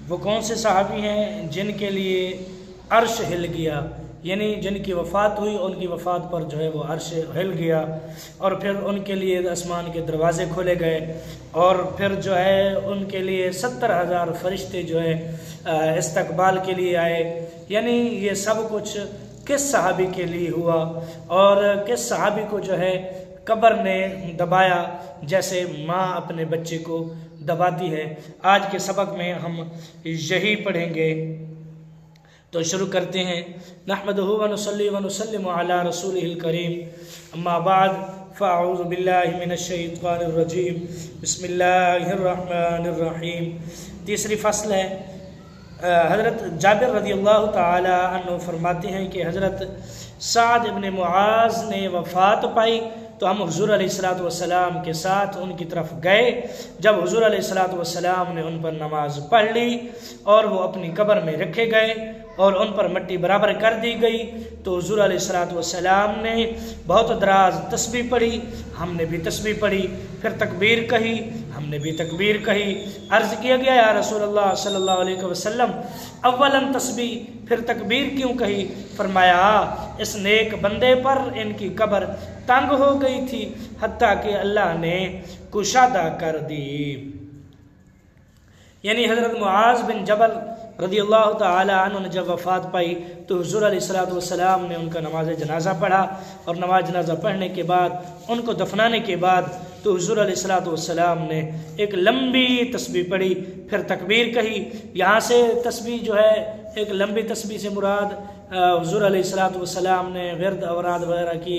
وہ کون سے صحابی ہیں جن کے لیے عرش ہل گیا، یعنی جن کی وفات ہوئی ان کی وفات پر جو ہے وہ عرش ہل گیا، اور پھر ان کے لیے آسمان کے دروازے کھولے گئے، اور پھر جو ہے ان کے لیے 70,000 فرشتے جو ہے استقبال کے لیے آئے۔ یعنی یہ سب کچھ کس صحابی کے لیے ہوا، اور کس صحابی کو جو ہے قبر نے دبایا جیسے ماں اپنے بچے کو دباتی ہے۔ آج کے سبق میں ہم یہی پڑھیں گے، تو شروع کرتے ہیں۔ نحمدہ ونصلی ونسلم علی رسولہ الکریم، اما بعد فاعوذ باللہ من الشیطان الرجیم، بسم اللہ الرحمن الرحیم۔ تیسری فصل ہے۔ حضرت جابر رضی اللہ تعالی عنہ فرماتے ہیں کہ حضرت سعد ابن معاذ نے وفات پائی تو ہم حضور علیہ الصلوۃ والسلام کے ساتھ ان کی طرف گئے۔ جب حضور علیہ الصلوۃ والسلام نے ان پر نماز پڑھ لی اور وہ اپنی قبر میں رکھے گئے اور ان پر مٹی برابر کر دی گئی، تو حضور علیہ الصلوۃ والسلام نے بہت دراز تسبیح پڑھی، ہم نے بھی تسبیح پڑھی، پھر تکبیر کہی، ہم نے بھی تکبیر کہی۔ عرض کیا گیا یا رسول اللہ صلی اللہ علیہ وسلم، اولاً تسبیح پھر تکبیر کیوں کہی؟ فرمایا اس نیک بندے پر ان کی قبر تنگ ہو گئی تھی حتیٰ کہ اللہ نے کشادہ کر دی۔ یعنی حضرت معاذ بن جبل رضی اللہ تعالی عنہ نے جب وفات پائی تو حضور علیہ الصلوۃ والسلام نے ان کا نماز جنازہ پڑھا، اور نماز جنازہ پڑھنے کے بعد ان کو دفنانے کے بعد تو حضور علیہ الصلوۃ والسلام نے ایک لمبی تسبیح پڑھی، پھر تکبیر کہی۔ یہاں سے تسبیح جو ہے ایک لمبی تسبیح سے مراد حضور علیہ الصلوۃ والسلام نے ورد اوراد وغیرہ کی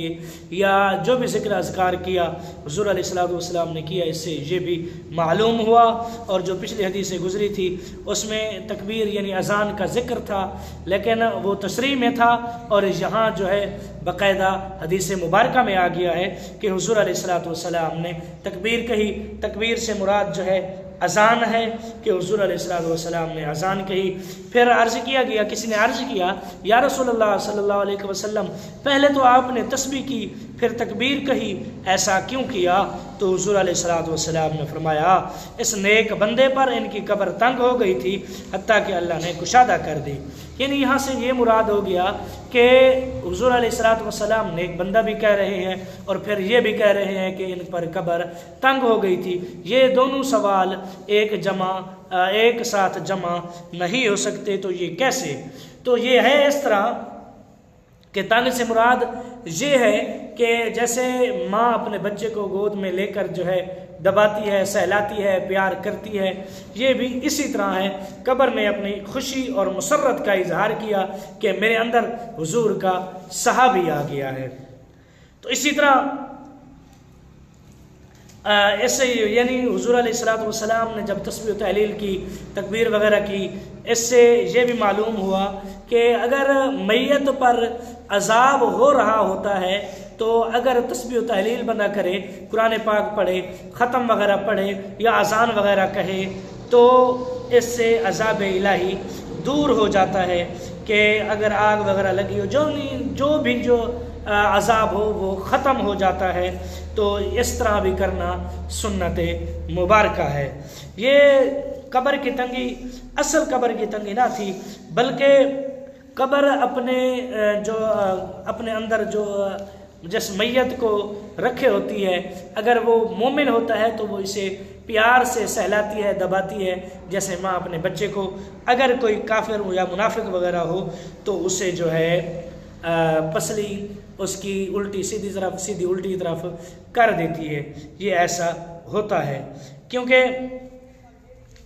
یا جو بھی ذکر اذکار کیا حضور علیہ الصلوۃ والسلام نے کیا، اس سے یہ بھی معلوم ہوا۔ اور جو پچھلی حدیث گزری تھی اس میں تکبیر یعنی اذان کا ذکر تھا، لیکن وہ تشریح میں تھا، اور یہاں جو ہے باقاعدہ حدیث مبارکہ میں آ گیا ہے کہ حضور علیہ الصلوۃ والسلام نے تکبیر کہی۔ تکبیر سے مراد جو ہے اذان ہے کہ حضور علیہ الصلوۃ والسلام نے اذان کہی۔ پھر عرض کیا گیا، کسی نے عرض کیا یا رسول اللہ صلی اللہ علیہ وسلم، پہلے تو آپ نے تسبیح کی پھر تکبیر کہی، ایسا کیوں کیا؟ تو حضور علیہ الصلوۃ والسلام نے فرمایا اس نیک بندے پر ان کی قبر تنگ ہو گئی تھی حتیٰ کہ اللہ نے کشادہ کر دی۔ یعنی یہاں سے یہ مراد ہو گیا کہ حضور علیہ الصلوۃ والسلام نیک بندہ بھی کہہ رہے ہیں اور پھر یہ بھی کہہ رہے ہیں کہ ان پر قبر تنگ ہو گئی تھی۔ یہ دونوں سوال ایک ساتھ جمع نہیں ہو سکتے، تو یہ کیسے؟ تو یہ ہے اس طرح کہ تنگ سے مراد یہ ہے کہ جیسے ماں اپنے بچے کو گود میں لے کر جو ہے دباتی ہے، سہلاتی ہے، پیار کرتی ہے، یہ بھی اسی طرح ہے۔ قبر نے اپنی خوشی اور مسرت کا اظہار کیا کہ میرے اندر حضور کا صحابی آ گیا ہے۔ تو اسی طرح ایسے یعنی حضور علیہ الصلوۃ والسلام نے جب تسبیح و تحلیل کی، تکبیر وغیرہ کی، اس سے یہ بھی معلوم ہوا کہ اگر میت پر عذاب ہو رہا ہوتا ہے تو اگر تسبیح و تحلیل بندہ کرے، قرآن پاک پڑھے، ختم وغیرہ پڑھے یا اذان وغیرہ کہے، تو اس سے عذاب الہی دور ہو جاتا ہے کہ اگر آگ وغیرہ لگی ہو، جو بھی عذاب ہو وہ ختم ہو جاتا ہے۔ تو اس طرح بھی کرنا سنت مبارکہ ہے۔ یہ قبر کی تنگی اصل قبر کی تنگی نہ تھی، بلکہ قبر اپنے اندر جو جس میت کو رکھے ہوتی ہے، اگر وہ مومن ہوتا ہے تو وہ اسے پیار سے سہلاتی ہے، دباتی ہے، جیسے ماں اپنے بچے کو۔ اگر کوئی کافر یا منافق وغیرہ ہو تو اسے جو ہے پسلی اس کی الٹی سیدھی الٹی طرف کر دیتی ہے۔ یہ ایسا ہوتا ہے کیونکہ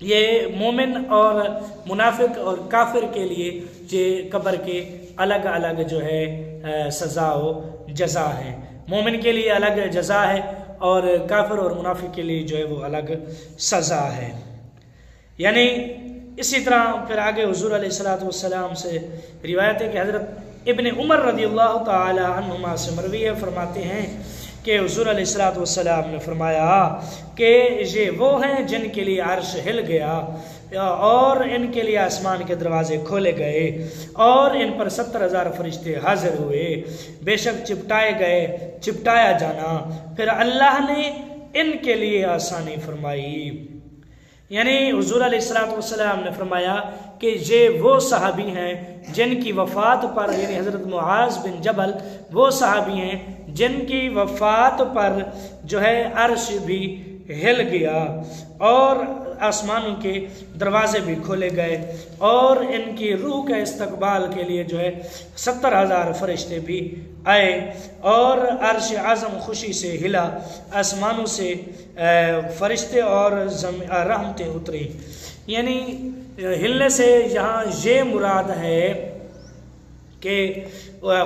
یہ مومن اور منافق اور کافر کے لیے یہ قبر کے الگ الگ جو ہے سزا و جزا ہے۔ مومن کے لیے الگ جزا ہے اور کافر اور منافق کے لیے جو ہے وہ الگ سزا ہے۔ یعنی اسی طرح پھر آگے حضور علیہ الصلوۃ والسلام سے روایت ہے کہ حضرت ابن عمر رضی اللہ تعالی عنہما سے مروی ہے، فرماتے ہیں کہ حضور علیہ الصلوۃ والسلام نے فرمایا کہ یہ وہ ہیں جن کے لیے عرش ہل گیا اور ان کے لیے آسمان کے دروازے کھولے گئے اور ان پر 70,000 فرشتے حاضر ہوئے، بے شک چپٹایا جانا، پھر اللہ نے ان کے لیے آسانی فرمائی۔ یعنی حضور علیہ الصلوۃ والسلام نے فرمایا کہ یہ وہ صحابی ہیں جن کی وفات پر، یعنی حضرت معاذ بن جبل وہ صحابی ہیں جن کی وفات پر جو ہے عرش بھی ہل گیا اور آسمانوں کے دروازے بھی کھولے گئے اور ان کی روح کے استقبال کے لیے جو ہے 70,000 فرشتے بھی آئے اور عرش اعظم خوشی سے ہلا، آسمانوں سے فرشتے اور رحمتیں اتری۔ یعنی ہلنے سے یہاں یہ مراد ہے کہ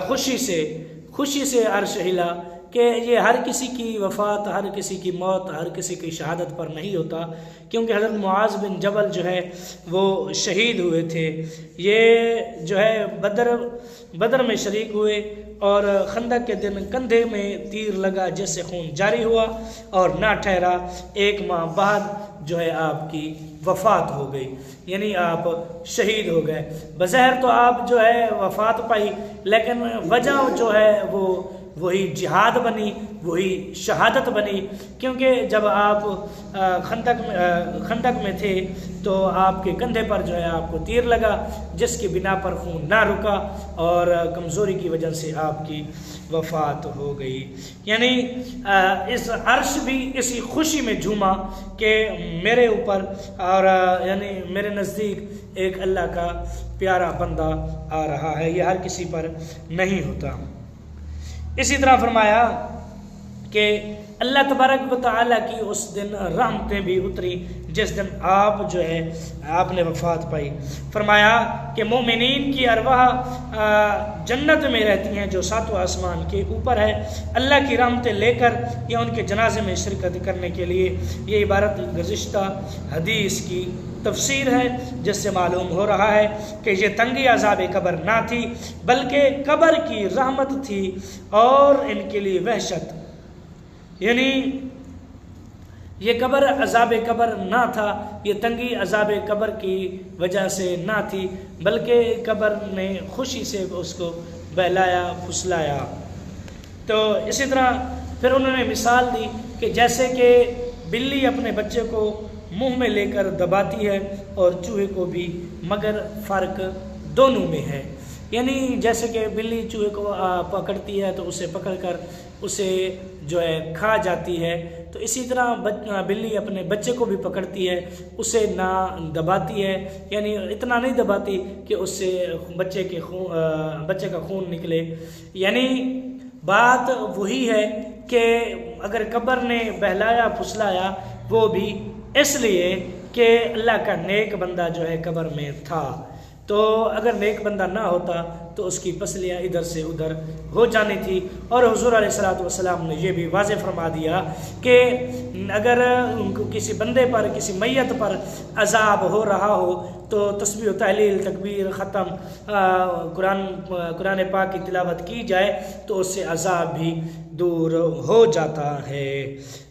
خوشی سے عرش ہلا، کہ یہ ہر کسی کی وفات، ہر کسی کی موت، ہر کسی کی شہادت پر نہیں ہوتا، کیونکہ حضرت معاذ بن جبل جو ہے وہ شہید ہوئے تھے۔ یہ جو ہے بدر میں شریک ہوئے اور خندق کے دن کندھے میں تیر لگا جس سے خون جاری ہوا اور نہ ٹھہرا، 1 ماہ بعد جو ہے آپ کی وفات ہو گئی، یعنی آپ شہید ہو گئے۔ بظاہر تو آپ جو ہے وفات پائی، لیکن وجہ جو ہے وہ وہی جہاد بنی، وہی شہادت بنی، کیونکہ جب آپ خندق میں تھے تو آپ کے کندھے پر جو ہے آپ کو تیر لگا جس کی بنا پر خون نہ رکا اور کمزوری کی وجہ سے آپ کی وفات ہو گئی۔ یعنی اس عرش بھی اسی خوشی میں جھوما کہ میرے اوپر اور یعنی میرے نزدیک ایک اللہ کا پیارا بندہ آ رہا ہے، یہ ہر کسی پر نہیں ہوتا۔ اسی طرح فرمایا کہ اللہ تبارک و تعالیٰ کی اس دن رحمتیں بھی اتری جس دن آپ نے وفات پائی۔ فرمایا کہ مومنین کی ارواح جنت میں رہتی ہیں جو 7واں آسمان کے اوپر ہے، اللہ کی رحمتیں لے کر یا ان کے جنازے میں شرکت کرنے کے لیے۔ یہ عبارت گزشتہ حدیث کی تفسیر ہے جس سے معلوم ہو رہا ہے کہ یہ تنگی عذاب قبر نہ تھی بلکہ قبر کی رحمت تھی اور ان کے لیے وحشت، یعنی یہ عذاب قبر نہ تھا، یہ تنگی عذاب قبر کی وجہ سے نہ تھی بلکہ قبر نے خوشی سے اس کو بہلایا پھسلایا۔ تو اسی طرح پھر انہوں نے مثال دی کہ جیسے کہ بلی اپنے بچے کو منہ میں لے کر دباتی ہے اور چوہے کو بھی، مگر فرق دونوں میں ہے۔ یعنی جیسے کہ بلی چوہے کو پکڑتی ہے تو اسے پکڑ کر اسے جو ہے کھا جاتی ہے، تو اسی طرح بلی اپنے بچے کو بھی پکڑتی ہے، اسے نہ دباتی ہے، یعنی اتنا نہیں دباتی کہ اس سے بچے کا خون نکلے۔ یعنی بات وہی ہے کہ اگر قبر نے بہلایا پھسلایا وہ بھی اس لیے کہ اللہ کا نیک بندہ جو ہے قبر میں تھا، تو اگر نیک بندہ نہ ہوتا تو اس کی پسلیاں ادھر سے ادھر ہو جانی تھی۔ اور حضور علیہ الصلوۃ والسلام نے یہ بھی واضح فرما دیا کہ اگر کسی بندے پر، کسی میت پر عذاب ہو رہا ہو تو تسبیح و تحلیل، تکبیر، ختم، قرآن پاک کی تلاوت کی جائے تو اس سے عذاب بھی دور ہو جاتا ہے۔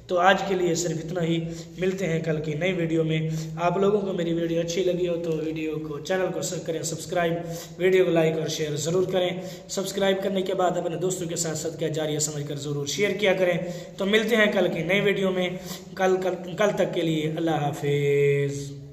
تو آج کے لیے صرف اتنا ہی، ملتے ہیں کل کی نئی ویڈیو میں۔ آپ لوگوں کو میری ویڈیو اچھی لگی ہو تو چینل کو کریں سبسکرائب، ویڈیو کو لائک اور شیئر ضرور کریں۔ سبسکرائب کرنے کے بعد اپنے دوستوں کے ساتھ صدقہ جاریہ سمجھ کر ضرور شیئر کیا کریں۔ تو ملتے ہیں کل کی نئی ویڈیو میں، کل تک کے لیے اللہ حافظ۔